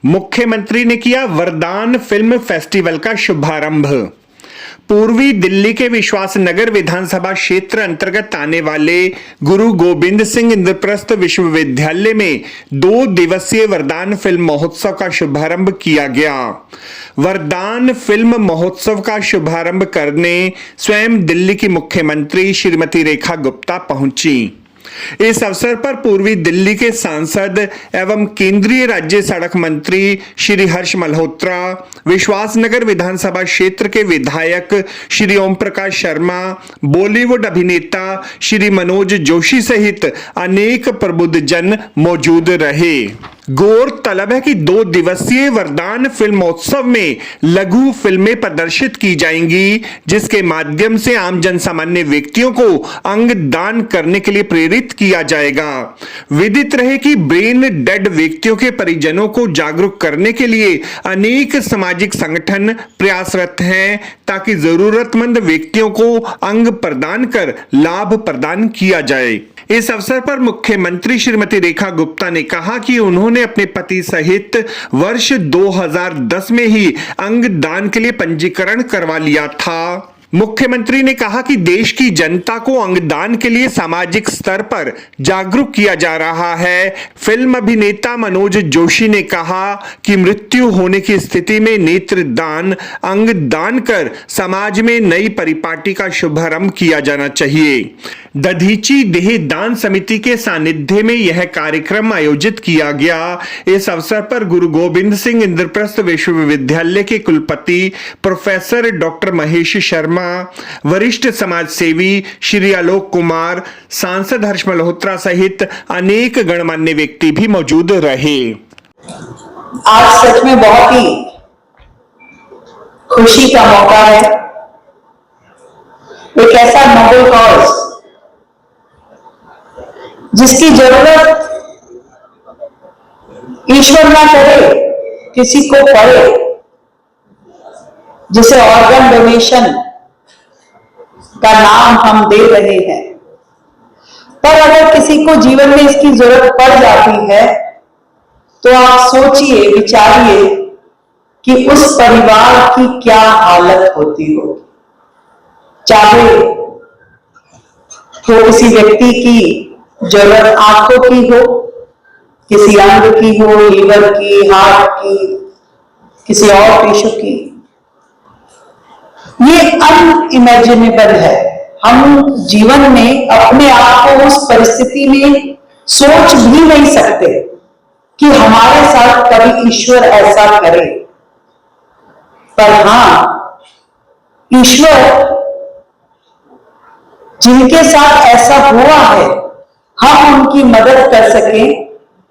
मुख्यमंत्री ने किया वरदान फिल्म फेस्टिवल का शुभारंभ। पूर्वी दिल्ली के विश्वास नगर विधानसभा क्षेत्र अंतर्गत आने वाले गुरु गोबिंद सिंह इंद्रप्रस्थ विश्वविद्यालय में 2 दिवसीय वरदान फिल्म महोत्सव का शुभारंभ किया गया। वरदान फिल्म महोत्सव का शुभारंभ करने स्वयं दिल्ली की मुख्यमंत्री श्रीमती रेखा गुप्ता पहुंची। इस अवसर पर पूर्वी दिल्ली के सांसद एवं केंद्रीय राज्य सड़क मंत्री श्री हर्ष मल्होत्रा, विश्वासनगर विधानसभा क्षेत्र के विधायक श्री ओम प्रकाश शर्मा, बॉलीवुड अभिनेता श्री मनोज जोशी सहित अनेक प्रबुद्धजन मौजूद रहे। गौरतलब है कि 2 दिवसीय वरदान फिल्म महोत्सव में लघु फिल्में प्रदर्शित की जाएंगी, जिसके माध्यम से आम जन सामान्य व्यक्तियों को अंग दान करने के लिए प्रेरित किया जाएगा। विदित रहे कि ब्रेन डेड व्यक्तियों के परिजनों को जागरूक करने के लिए अनेक सामाजिक संगठन प्रयासरत हैं, ताकि जरूरतमंद व्यक्तियों को अंग प्रदान कर लाभ प्रदान किया जाए। इस अवसर पर मुख्यमंत्री श्रीमती रेखा गुप्ता ने कहा कि उन्होंने अपने पति सहित वर्ष 2010 में ही अंग दान के लिए पंजीकरण करवा लिया था। मुख्यमंत्री ने कहा कि देश की जनता को अंगदान के लिए सामाजिक स्तर पर जागरूक किया जा रहा है। फिल्म अभिनेता मनोज जोशी ने कहा कि मृत्यु होने की स्थिति में नेत्र दान, अंग दान कर समाज में नई परिपाटी का शुभारंभ किया जाना चाहिए। दधीची देह दान समिति के सानिध्य में यह कार्यक्रम आयोजित किया गया। इस अवसर पर गुरु गोबिंद सिंह इंद्रप्रस्थ विश्वविद्यालय के कुलपति प्रोफेसर डॉक्टर महेश शर्मा, वरिष्ठ समाज सेवी श्री आलोक कुमार, सांसद हर्ष मल्होत्रा सहित अनेक गणमान्य व्यक्ति भी मौजूद रहे। आज सच में बहुत ही खुशी का मौका है। एक ऐसा नोबल कॉज जिसकी जरूरत ईश्वर ना करे, किसी को पड़े, जिसे ऑर्गन डोनेशन का नाम हम दे रहे हैं। पर अगर किसी को जीवन में इसकी जरूरत पड़ जाती है तो आप सोचिए, विचारिए कि उस परिवार की क्या हालत होती होगी। चाहे तो किसी व्यक्ति की जरूरत आंखों की हो, किसी अंग की हो, लीवर की, हार्ट की, किसी और टिश्यू की। ये अनइमेजिनेबल है। हम जीवन में अपने आप को उस परिस्थिति में सोच भी नहीं सकते कि हमारे साथ कभी ईश्वर ऐसा करे। पर हां, ईश्वर जिनके साथ ऐसा हुआ है, हम उनकी मदद कर सकें,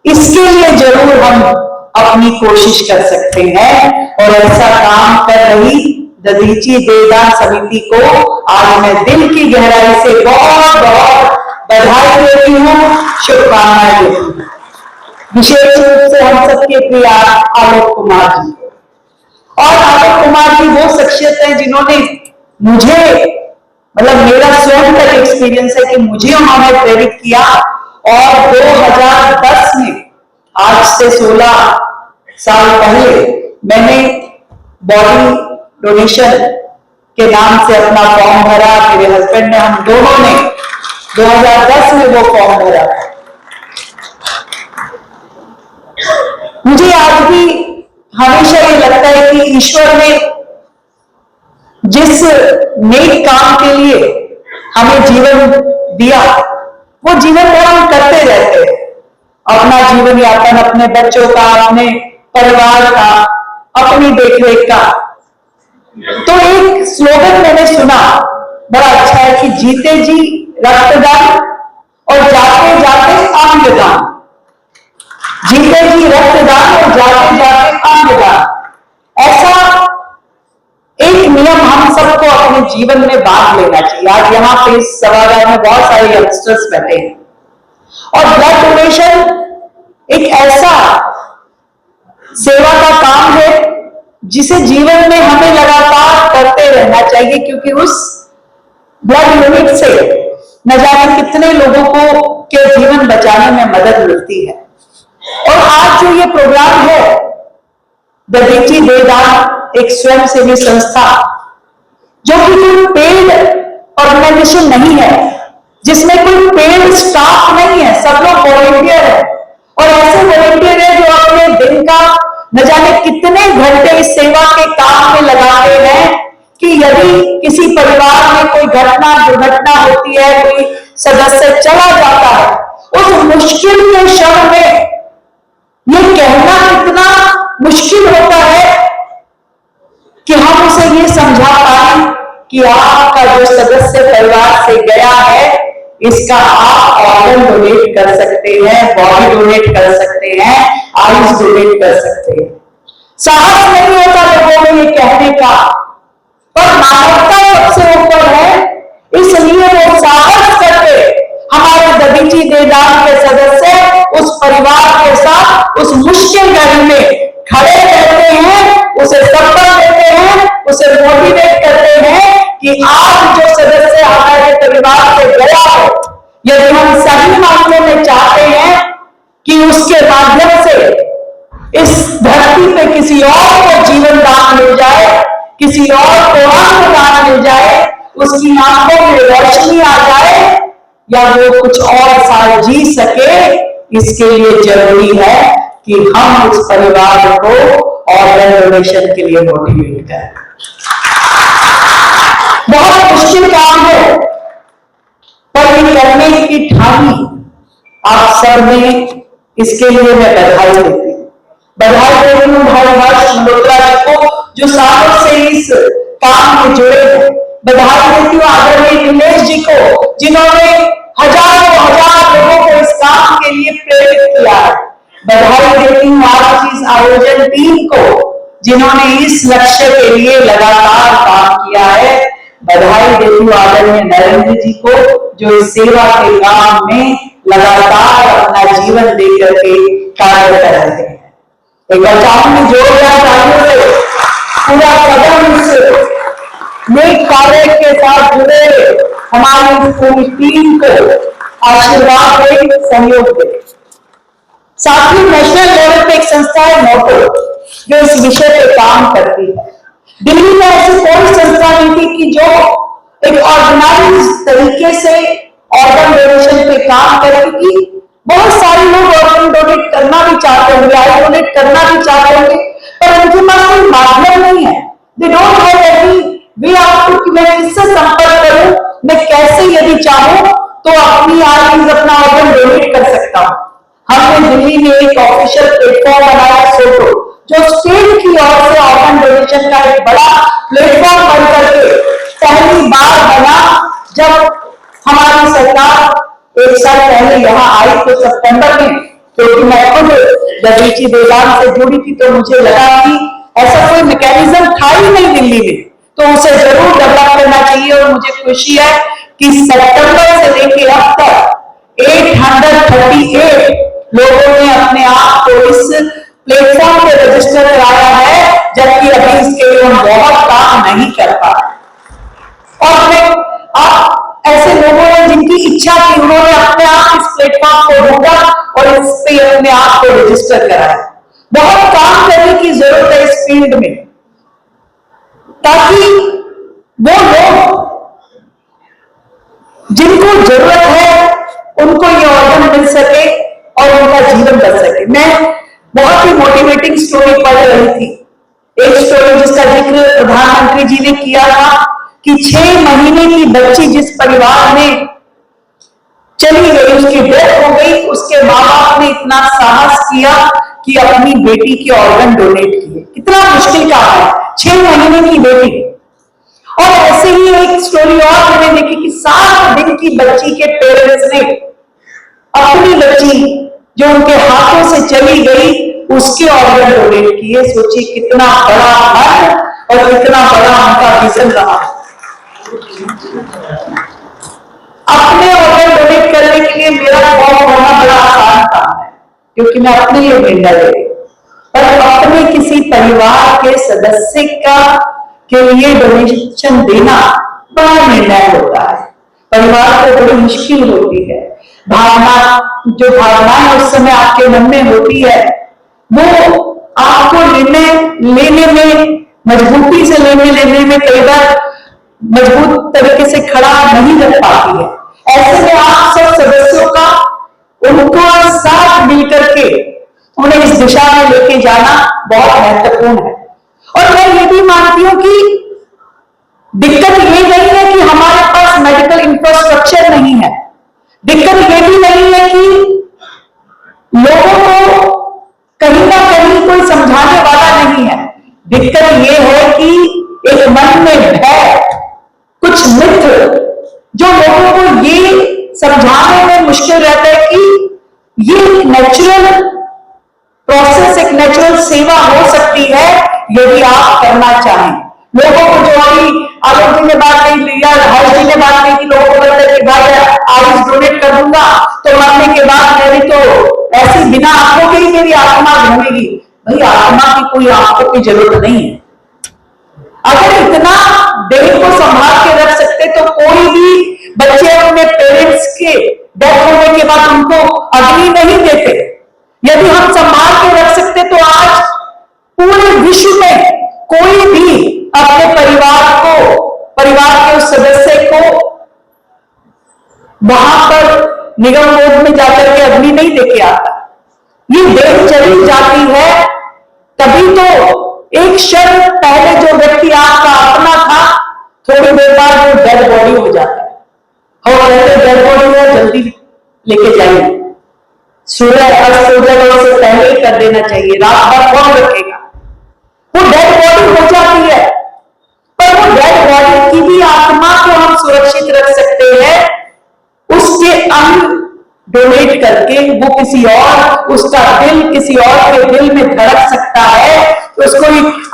इसके लिए जरूर हम अपनी कोशिश कर सकते हैं। और ऐसा काम कर रही दधीची देहदान समिति को आज मैं दिल की गहराई से बहुत बहुत बधाई देती हूँ, शुभकामनाएं देती हूँ। विशेष रूप से हम सबके प्रिय आलोक कुमार जी। और आलोक कुमार जी वो शख्सियत है जिन्होंने मुझे, मतलब मेरा स्वयं का एक्सपीरियंस है कि मुझे उन्होंने प्रेरित किया। और 2010 में, आज से 16 साल पहले, मैंने बॉडी डोनेशन के नाम से अपना फॉर्म भरा। मेरे हस्बैंड ने, हम दोनों ने 2010 में वो फॉर्म भरा। मुझे आज भी हमेशा ये लगता है कि ईश्वर ने जिस नेक काम के लिए हमें जीवन दिया, वो जीवन में हम करते रहते हैं। अपना जीवन यापन, अपने बच्चों का, अपने परिवार का, अपनी देखरेख का। तो एक स्लोगन मैंने सुना, बड़ा अच्छा है कि जीते जी रक्तदान और जाते जाते अंगदान। जीते जी रक्तदान और जाते जाते अंगदान। ऐसा एक नियम हम सबको अपने जीवन में बांध लेना चाहिए। आज यहाँ पे इस सभागार में बहुत सारे यंगस्टर्स बैठे हैं और ब्लड डोनेशन एक ऐसा सेवा का काम है जिसे जीवन में हमें लगातार करते रहना चाहिए, क्योंकि उस ब्लड यूनिट से न जाने कितने लोगों को के जीवन बचाने में मदद मिलती है। और आज जो ये प्रोग्राम है दधीची देदान एक स्वयंसेवी संस्था जो कि कोई पेड ऑर्गेनाइजेशन नहीं है, जिसमें कोई पेड स्टाफ नहीं है, सब लोग वॉलंटियर है। और ऐसे वॉलंटियर है जो अपने दिन का न जाने कितने घंटे इस सेवा के काम में लगाते हैं कि यदि किसी परिवार में कोई घटना दुर्घटना होती है, कोई सदस्य चला जाता है, उस मुश्किल के क्षण में ये कहना कितना मुश्किल होता है कि हम उसे ये समझा पाए कि आपका जो सदस्य परिवार से गया है, इसका आप ऑर्गन डोनेट कर सकते हैं, बॉडी डोनेट कर सकते हैं, आयुष डोनेट कर सकते हैं। साहस नहीं होता लोगों में ये कहने का, पर मानवता सबसे ऊपर है, इसलिए वो साहस करके हमारे दधीची देदान के सदस्य उस परिवार के साथ उस मुश्किल घड़ी में खड़े रहते हैं, उसे सपोर्ट देते हैं, उसे मोटिवेट करते हैं कि आज जो सदस्य हमारे परिवार से गया है, यदि हम सही मामलों में चाहते हैं कि उसके माध्यम से इस धरती पे किसी और को जीवन दान मिल जाए, किसी और को अन्न दान मिल जाए, उसकी आंखों में रोशनी आ जाए या वो कुछ और साल जी सके, इसके लिए जरूरी है कि हम उस परिवार को ऑर्गन डोनेशन के लिए मोटिवेट करें। बहुत मुश्किल काम है, पर ये करने की ठानी आप सब ने, इसके लिए मैं बधाई देती हूँ। बधाई देती हूँ भाई हर्ष मल्होत्रा जी को जो सालों से इस काम में जुड़े हैं। बधाई देती हूँ आदरणीय दिनेश जी को जिन्होंने हजारों लोगों को इस काम के लिए प्रेरित किया है। बधाई देती हूँ आज इस आयोजन टीम को जिन्होंने इस लक्ष्य के लिए लगातार काम किया है। बधाई देती हूँ आदरणीय नरेंद्र जी को जो इस सेवा के काम में लगातार अपना जीवन देकर के कार्य कर रहे हैं। एक बार चाहूंगी जोरदार तालियों से पूरा कदम इस नेक कार्य के साथ जुड़े हमारी पूरी टीम को आशीर्वाद दे, सहयोग दे। साथ ही नेशनल लेवल पे एक संस्था है मोटो जो इस विषय पे काम करती है। दिल्ली में ऐसी कोई संस्था नहीं थी कि जो एक ऑर्गेनाइज तरीके से ऑर्गन डोनेशन पे काम करती थी। बहुत सारे लोग ऑर्गन डोनेट करना भी चाहते होंगे, आई डोनेट करना भी चाहते होंगे, पर उनके पास कोई माध्यम नहीं है। They don't have any way आपको कि मैं किससे संपर्क करूं, मैं कैसे यदि चाहूं तो अपनी आईज अपना ऑर्गन डोनेट कर सकता हूं। हमने दिल्ली में एक ऑफिशियल प्लेटफॉर्म बनाया सोटो, जो स्टेट की ओर से ऑर्गन डोनेशन का एक बड़ा प्लेटफॉर्म बनकर के पहली बार बना। जब हमारी सरकार एक साल पहले यहाँ आई तो सितंबर में, क्योंकि मैं खुद दधीची देदान से जुड़ी थी तो मुझे लगा कि ऐसा कोई मैकेनिज्म था ही नहीं दिल्ली में, तो उसे जरूर डेवलप करना चाहिए। और मुझे खुशी है कि सितंबर से लेकर अब तक 838 लोगों ने अपने आप को इस प्लेटफॉर्म पे रजिस्टर कराया है, जबकि अभी इसके लिए हम बहुत काम नहीं कर पाए। और फिर आप ऐसे लोगों ने जिनकी इच्छा थी, उन्होंने अपने आप इस प्लेटफॉर्म को ढूंढा और इस पे अपने आप को रजिस्टर कराया। बहुत काम करने की जरूरत है इस फील्ड में, ताकि वो लोग जिनको जरूरत है उनको ये ऑर्गन मिल सके और उनका जीवन बच सके। मैं बहुत ही मोटिवेटिंग स्टोरी पढ़ रही थी, एक स्टोरी जिसका जिक्र प्रधानमंत्री जी ने किया था कि 6 महीने की बच्ची जिस परिवार में चली गई, उसकी डेथ हो गई, उसके माँ बाप ने इतना साहस किया कि अपनी बेटी के ऑर्गन डोनेट किए। कितना मुश्किल काम है, 6 महीने की बेटी। और ऐसे ही एक स्टोरी और मैंने देखी कि 7 दिन की बच्ची के पेरेंट्स ने अपनी बच्ची जो उनके हाथों से चली गई उसके ऑर्गन डोनेट किए। सोचिए कितना बड़ा मन और कितना बड़ा उनका विजन रहा। अपने ऑर्गन डोनेट करने के लिए मेरा बहुत बड़ा आसान काम है, क्योंकि मैं अपने लिए निर्णय ले रही, पर अपने किसी परिवार के सदस्य का के लिए डोनेशन देना बड़ा निर्णय होता है। परिवार को बड़ी मुश्किल होती है, जो भावनाएं उस समय आपके मन में होती है वो आपको निर्णय लेने में, मजबूती से लेने में कई बार मजबूत तरीके से खड़ा नहीं रख पाती है। ऐसे में आप सब सदस्यों का उनका साथ मिलकर के उन्हें इस दिशा में लेके जाना बहुत महत्वपूर्ण है। और मैं ये भी मानती हूं कि दिक्कत ये नहीं है कि हमारे पास मेडिकल इंफ्रास्ट्रक्चर नहीं है, दिक्कत ये भी नहीं है कि लोगों को कहीं ना कहीं कोई समझाने वाला नहीं है। दिक्कत ये है कि एक मन में भय, कुछ मित्र जो लोगों को ये समझाने में मुश्किल रहता है कि ये एक नेचुरल प्रोसेस, एक नेचुरल सेवा हो सकती है यदि आप करना चाहें। लोगों को जो अभी आलोक जी ने बात नहीं या हर्ष जी ने बात नहीं की, लोगों को लगता है कि भाई आयुष डोनेट कर दूंगा तो मरने के बाद मेरी तो ऐसी बिना आंखों के ही मेरी आत्मा घूमेगी। भाई आत्मा की कोई आंखों की जरूरत नहीं है। अगर इतना देह को संभाल के रख सकते तो कोई भी बच्चे अपने पेरेंट्स के डेथ होने के बाद उनको अग्नि नहीं देते। यदि हम संभाल के रख सकते तो आज पूरे विश्व में कोई भी अपने परिवार के उस सदस्य को वहां पर निगम बोध में जाकर के अग्नि नहीं देके आता। ये देह चली जाती है तभी तो एक क्षण पहले जो व्यक्ति आपका अपना था, थोड़ी देर बाद वो डेड बॉडी हो जाता है। और कहते डेड बॉडी है जल्दी लेके जाइए, सूर्य अस्त हो जाए उससे पहले ही कर देना चाहिए, रात भर कौन रखेगा। वो डेड बॉडी हो जाती है, पर वो डेड बॉडी की भी आत्मा को हम सुरक्षित रख सकते हैं। उसके अंग डोनेट करके वो किसी और, उसका दिल किसी और के दिल में धड़क सकता है, उसको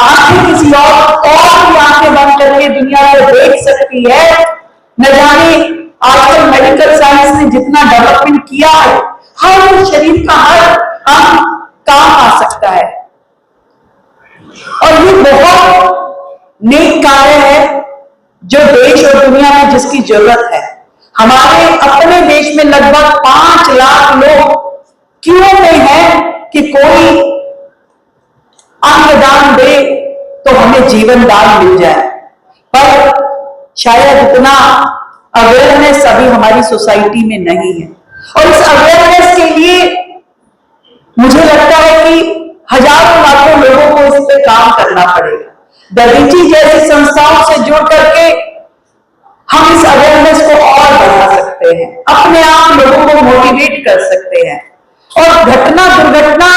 आंखें किसी और की आंखें बंद करके दुनिया को देख सकती है। न जाने आजकल मेडिकल साइंस ने जितना डेवलपमेंट किया है, हर शरीर का हर अंग काम आ सकता है। और ये बहुत नेक कार्य है जो देश और दुनिया में जिसकी जरूरत है। हमारे अपने देश में लगभग 5 लाख लोग क्यों में हैं कि कोई अंगदान दे तो हमें जीवन दान मिल जाए, पर शायद इतना अवेयरनेस अभी हमारी सोसाइटी में नहीं है। और इस अवेयरनेस के लिए मुझे लगता है कि हजारों लाखों लोगों को इस पे काम करना पड़ेगा। दरीची जैसी संस्थाओं से जुड़ करके हम इस अवेयरनेस को और बढ़ा सकते हैं, अपने आप लोगों को मोटिवेट कर सकते हैं। और घटना दुर्घटना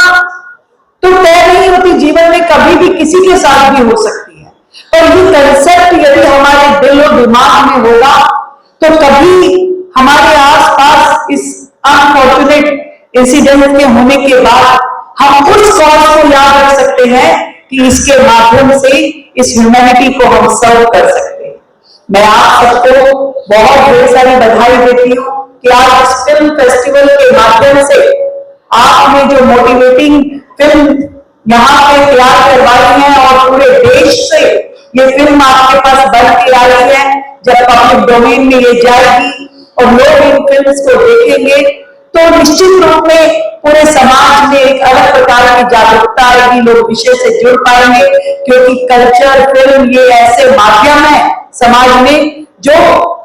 तो तय नहीं होती, जीवन में कभी भी किसी के साथ भी हो सकती है, पर ये कंसेप्ट यदि हमारे दिल और दिमाग में होगा तो कभी हमारे आसपास इस अनफॉर्चुनेट इंसिडेंट के होने के बाद हम उस कॉज को याद रख सकते हैं कि इसके माध्यम से इस ह्यूमैनिटी को हम सर्व कर सकते हैं। मैं आप सबको बहुत ढेर सारी बधाई देती हूँ कि आज इस फिल्म फेस्टिवल के माध्यम से आपने जो मोटिवेटिंग फिल्म यहाँ पे तैयार करवाई है और पूरे देश से ये फिल्म आपके पास बन के आई है, जब पब्लिक डोमेन में ये जाएगी और लोग इन फिल्म्स को देखेंगे तो निश्चित रूप में पूरे समाज में एक अलग प्रकार की जागरूकता आएगी, लोग विषय से जुड़ पाएंगे। क्योंकि कल्चर, फिल्म ये ऐसे माध्यम है समाज में जो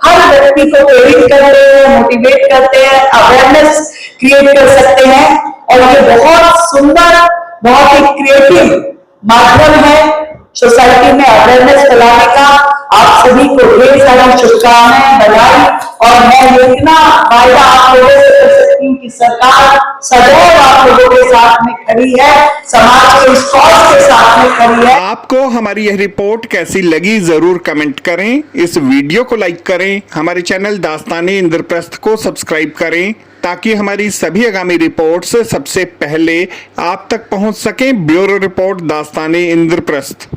हर व्यक्ति को प्रेरित करते हैं, मोटिवेट करते हैं, अवेयरनेस क्रिएट कर सकते हैं। और ये बहुत सुंदर, बहुत ही क्रिएटिव माध्यम है सोसाइटी में अवेयरनेस फैलाने का। आप सभी को ढेर सारी शुभकामनाएं, बधाई। और मैं इतना वायदा आप लोगों से कर सकती हूँ कि सरकार सदैव आप लोगों के साथ में खड़ी है, समाज के इस कॉज के साथ में खड़ी है। आपको हमारी यह रिपोर्ट कैसी लगी जरूर कमेंट करें, इस वीडियो को लाइक करें, हमारे चैनल दास्ताने इंद्रप्रस्थ को सब्सक्राइब करें ताकि हमारी सभी आगामी रिपोर्ट्स सबसे पहले आप तक पहुंच सकें। Bureau report Dastane Indraprastha.